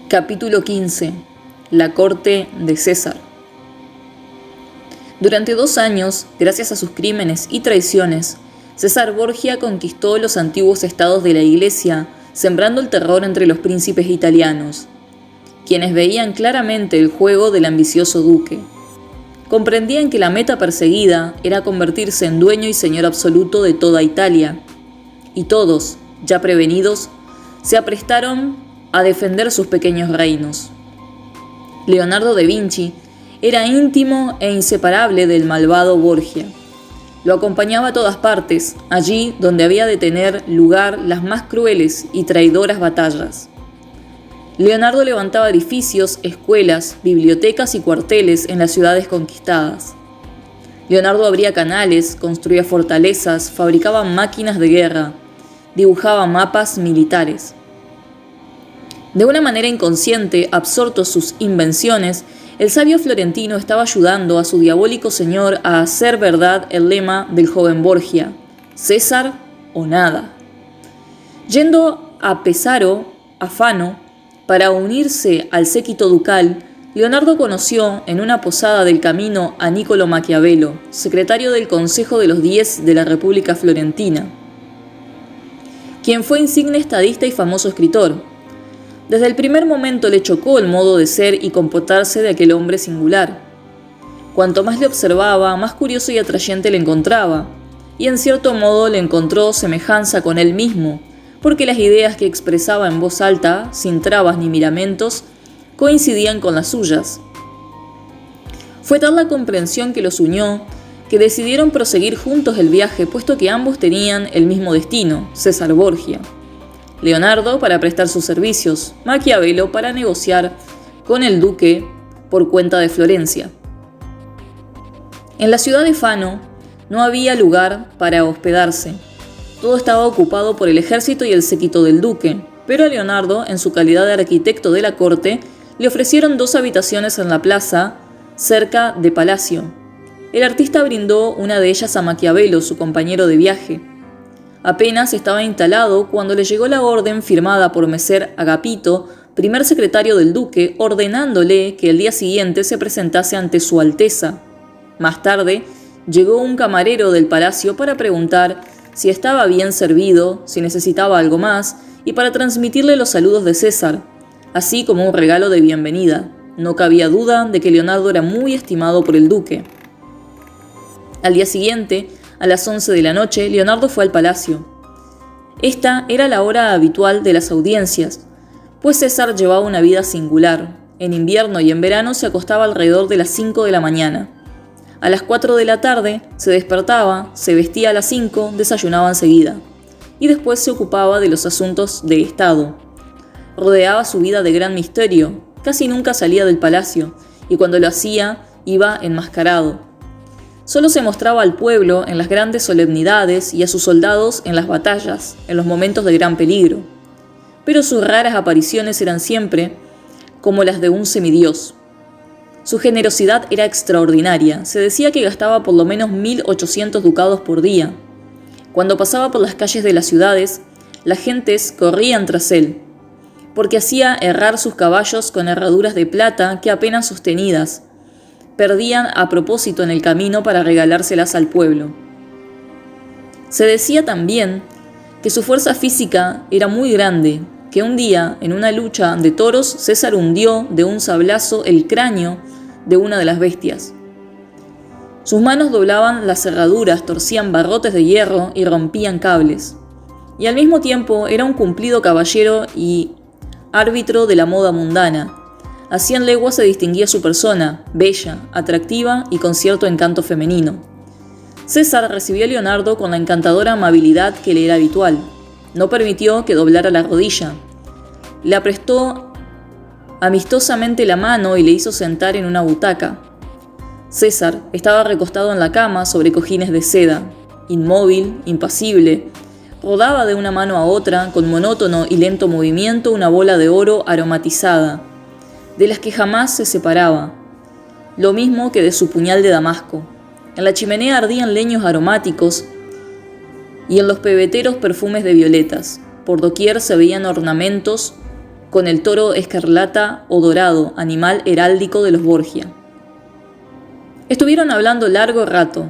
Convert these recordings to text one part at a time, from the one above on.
Capítulo 15. La corte de César. Durante 2 años, gracias a sus crímenes y traiciones, César Borgia conquistó los antiguos estados de la Iglesia, sembrando el terror entre los príncipes italianos, quienes veían claramente el juego del ambicioso duque. Comprendían que la meta perseguida era convertirse en dueño y señor absoluto de toda Italia, y todos, ya prevenidos, se aprestaron a defender sus pequeños reinos. Leonardo da Vinci era íntimo e inseparable del malvado Borgia. Lo acompañaba a todas partes, allí donde había de tener lugar las más crueles y traidoras batallas. Leonardo levantaba edificios, escuelas, bibliotecas y cuarteles en las ciudades conquistadas. Leonardo abría canales, construía fortalezas, fabricaba máquinas de guerra, dibujaba mapas militares. De una manera inconsciente, absorto en sus invenciones, el sabio florentino estaba ayudando a su diabólico señor a hacer verdad el lema del joven Borgia: César o nada. Yendo a Pesaro, a Fano, para unirse al séquito ducal, Leonardo conoció en una posada del camino a Niccolò Maquiavelo, secretario del Consejo de los 10 de la República Florentina, quien fue insigne estadista y famoso escritor. Desde el primer momento le chocó el modo de ser y comportarse de aquel hombre singular. Cuanto más le observaba, más curioso y atrayente le encontraba, y en cierto modo le encontró semejanza con él mismo, porque las ideas que expresaba en voz alta, sin trabas ni miramentos, coincidían con las suyas. Fue tal la comprensión que los unió, que decidieron proseguir juntos el viaje, puesto que ambos tenían el mismo destino, César Borgia. Leonardo para prestar sus servicios, Maquiavelo para negociar con el duque por cuenta de Florencia. En la ciudad de Fano no había lugar para hospedarse. Todo estaba ocupado por el ejército y el séquito del duque, pero a Leonardo, en su calidad de arquitecto de la corte, le ofrecieron 2 habitaciones en la plaza, cerca de Palacio. El artista brindó una de ellas a Maquiavelo, su compañero de viaje. Apenas estaba instalado cuando le llegó la orden firmada por Messer Agapito, primer secretario del duque, ordenándole que el día siguiente se presentase ante su Alteza. Más tarde, llegó un camarero del palacio para preguntar si estaba bien servido, si necesitaba algo más, y para transmitirle los saludos de César, así como un regalo de bienvenida. No cabía duda de que Leonardo era muy estimado por el duque. Al día siguiente, a las 11 de la noche, Leonardo fue al palacio. Esta era la hora habitual de las audiencias, pues César llevaba una vida singular. En invierno y en verano se acostaba alrededor de las 5 de la mañana. A las 4 de la tarde se despertaba, se vestía a las 5, desayunaba enseguida, y después se ocupaba de los asuntos de Estado. Rodeaba su vida de gran misterio, casi nunca salía del palacio, y cuando lo hacía, iba enmascarado. Solo se mostraba al pueblo en las grandes solemnidades y a sus soldados en las batallas, en los momentos de gran peligro. Pero sus raras apariciones eran siempre como las de un semidios. Su generosidad era extraordinaria. Se decía que gastaba por lo menos 1.800 ducados por día. Cuando pasaba por las calles de las ciudades, las gentes corrían tras él, porque hacía errar sus caballos con herraduras de plata que apenas sostenidas perdían a propósito en el camino para regalárselas al pueblo. Se decía también que su fuerza física era muy grande, que un día, en una lucha de toros, César hundió de un sablazo el cráneo de una de las bestias. Sus manos doblaban las cerraduras, torcían barrotes de hierro y rompían cables. Y al mismo tiempo era un cumplido caballero y árbitro de la moda mundana. A 100 leguas se distinguía su persona, bella, atractiva y con cierto encanto femenino. César recibió a Leonardo con la encantadora amabilidad que le era habitual. No permitió que doblara la rodilla. Le aprestó amistosamente la mano y le hizo sentar en una butaca. César estaba recostado en la cama sobre cojines de seda, inmóvil, impasible. Rodaba de una mano a otra, con monótono y lento movimiento, una bola de oro aromatizada, de las que jamás se separaba, lo mismo que de su puñal de damasco. En la chimenea ardían leños aromáticos y en los pebeteros perfumes de violetas. Por doquier se veían ornamentos con el toro escarlata o dorado, animal heráldico de los Borgia. Estuvieron hablando largo rato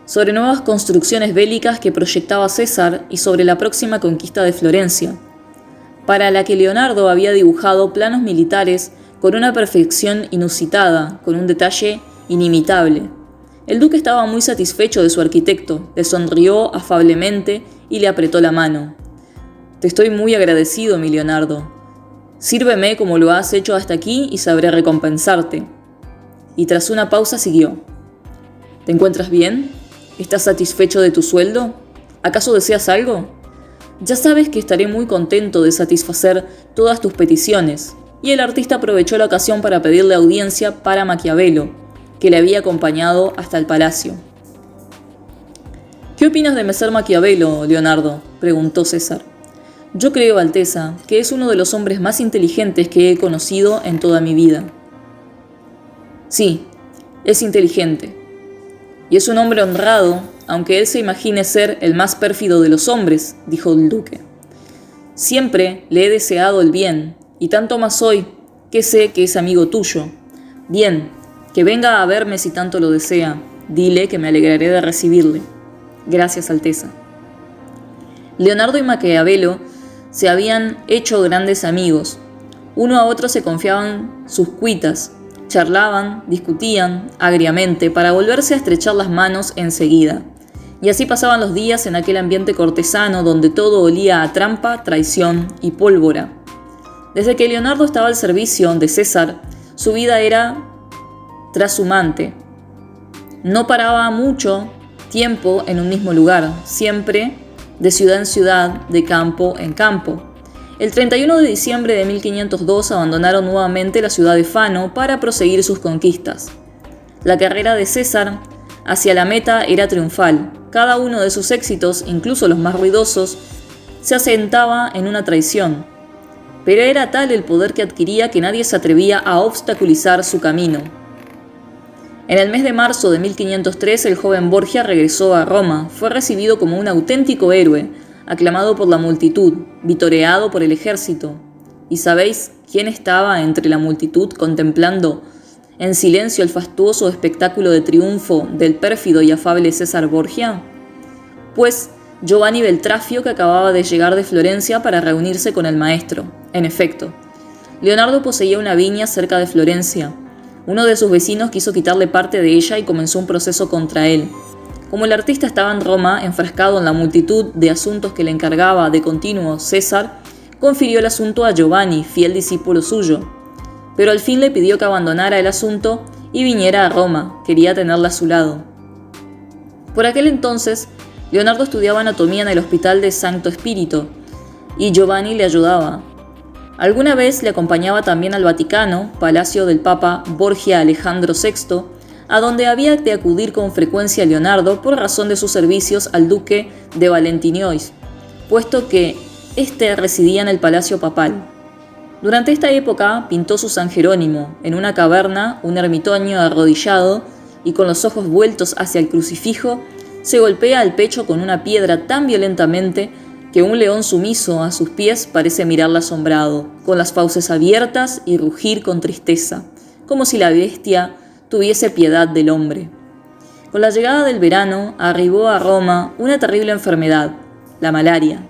sobre nuevas construcciones bélicas que proyectaba César y sobre la próxima conquista de Florencia, para la que Leonardo había dibujado planos militares con una perfección inusitada, con un detalle inimitable. El duque estaba muy satisfecho de su arquitecto, le sonrió afablemente y le apretó la mano. «Te estoy muy agradecido, mi Leonardo. Sírveme como lo has hecho hasta aquí y sabré recompensarte». Y tras una pausa siguió. «¿Te encuentras bien? ¿Estás satisfecho de tu sueldo? ¿Acaso deseas algo? Ya sabes que estaré muy contento de satisfacer todas tus peticiones». Y el artista aprovechó la ocasión para pedirle audiencia para Maquiavelo, que le había acompañado hasta el palacio. «¿Qué opinas de Messer Maquiavelo, Leonardo?», preguntó César. «Yo creo, Alteza, que es uno de los hombres más inteligentes que he conocido en toda mi vida». «Sí, es inteligente. Y es un hombre honrado, aunque él se imagine ser el más pérfido de los hombres», dijo el duque. «Siempre le he deseado el bien, y tanto más hoy, que sé que es amigo tuyo. Bien, que venga a verme si tanto lo desea. Dile que me alegraré de recibirle». «Gracias, Alteza». Leonardo y Maquiavelo se habían hecho grandes amigos. Uno a otro se confiaban sus cuitas, charlaban, discutían agriamente para volverse a estrechar las manos enseguida. Y así pasaban los días en aquel ambiente cortesano donde todo olía a trampa, traición y pólvora. Desde que Leonardo estaba al servicio de César, su vida era trashumante. No paraba mucho tiempo en un mismo lugar, siempre de ciudad en ciudad, de campo en campo. El 31 de diciembre de 1502 abandonaron nuevamente la ciudad de Fano para proseguir sus conquistas. La carrera de César hacia la meta era triunfal. Cada uno de sus éxitos, incluso los más ruidosos, se asentaba en una traición. Pero era tal el poder que adquiría que nadie se atrevía a obstaculizar su camino. En el mes de marzo de 1503, el joven Borgia regresó a Roma. Fue recibido como un auténtico héroe, aclamado por la multitud, vitoreado por el ejército. ¿Y sabéis quién estaba entre la multitud contemplando en silencio el fastuoso espectáculo de triunfo del pérfido y afable César Borgia? Pues Giovanni Beltrafio, que acababa de llegar de Florencia para reunirse con el maestro. En efecto, Leonardo poseía una viña cerca de Florencia. Uno de sus vecinos quiso quitarle parte de ella y comenzó un proceso contra él. Como el artista estaba en Roma, enfrascado en la multitud de asuntos que le encargaba de continuo César, confirió el asunto a Giovanni, fiel discípulo suyo. Pero al fin le pidió que abandonara el asunto y viniera a Roma, quería tenerla a su lado. Por aquel entonces, Leonardo estudiaba anatomía en el Hospital de Santo Espíritu, y Giovanni le ayudaba. Alguna vez le acompañaba también al Vaticano, palacio del Papa Borgia Alejandro VI, a donde había de acudir con frecuencia Leonardo por razón de sus servicios al duque de Valentinois, puesto que éste residía en el palacio papal. Durante esta época pintó su San Jerónimo, en una caverna, un ermitaño arrodillado y con los ojos vueltos hacia el crucifijo, se golpea el pecho con una piedra tan violentamente que un león sumiso a sus pies parece mirarla asombrado, con las fauces abiertas y rugir con tristeza, como si la bestia tuviese piedad del hombre. Con la llegada del verano arribó a Roma una terrible enfermedad, la malaria.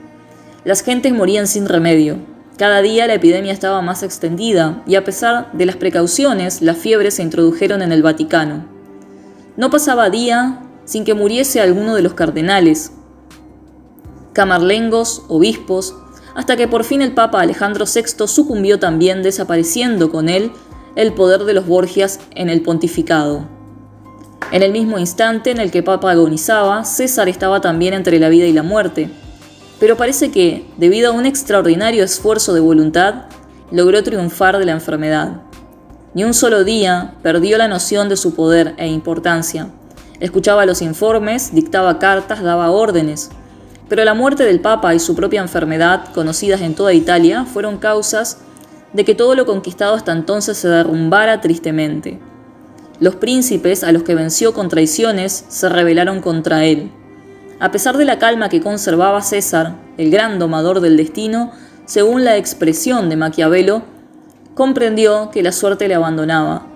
Las gentes morían sin remedio. Cada día la epidemia estaba más extendida y a pesar de las precauciones, las fiebres se introdujeron en el Vaticano. No pasaba día sin que muriese alguno de los cardenales, camarlengos, obispos, hasta que por fin el Papa Alejandro VI sucumbió también, desapareciendo con él el poder de los Borgias en el pontificado. En el mismo instante en el que Papa agonizaba, César estaba también entre la vida y la muerte, pero parece que, debido a un extraordinario esfuerzo de voluntad, logró triunfar de la enfermedad. Ni un solo día perdió la noción de su poder e importancia. Escuchaba los informes, dictaba cartas, daba órdenes. Pero la muerte del Papa y su propia enfermedad, conocidas en toda Italia, fueron causas de que todo lo conquistado hasta entonces se derrumbara tristemente. Los príncipes, a los que venció con traiciones, se rebelaron contra él. A pesar de la calma que conservaba César, el gran domador del destino, Según la expresión de Maquiavelo, comprendió que la suerte le abandonaba.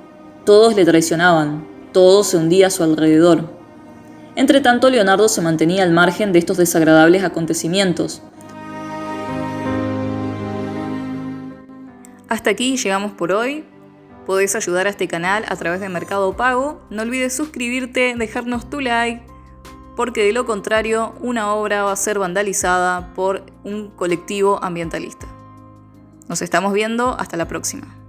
Todos le traicionaban, todo se hundía a su alrededor. Entretanto, Leonardo se mantenía al margen de estos desagradables acontecimientos. Hasta aquí llegamos por hoy. Podés ayudar a este canal a través de Mercado Pago. No olvides suscribirte, dejarnos tu like, porque de lo contrario, una obra va a ser vandalizada por un colectivo ambientalista. Nos estamos viendo, hasta la próxima.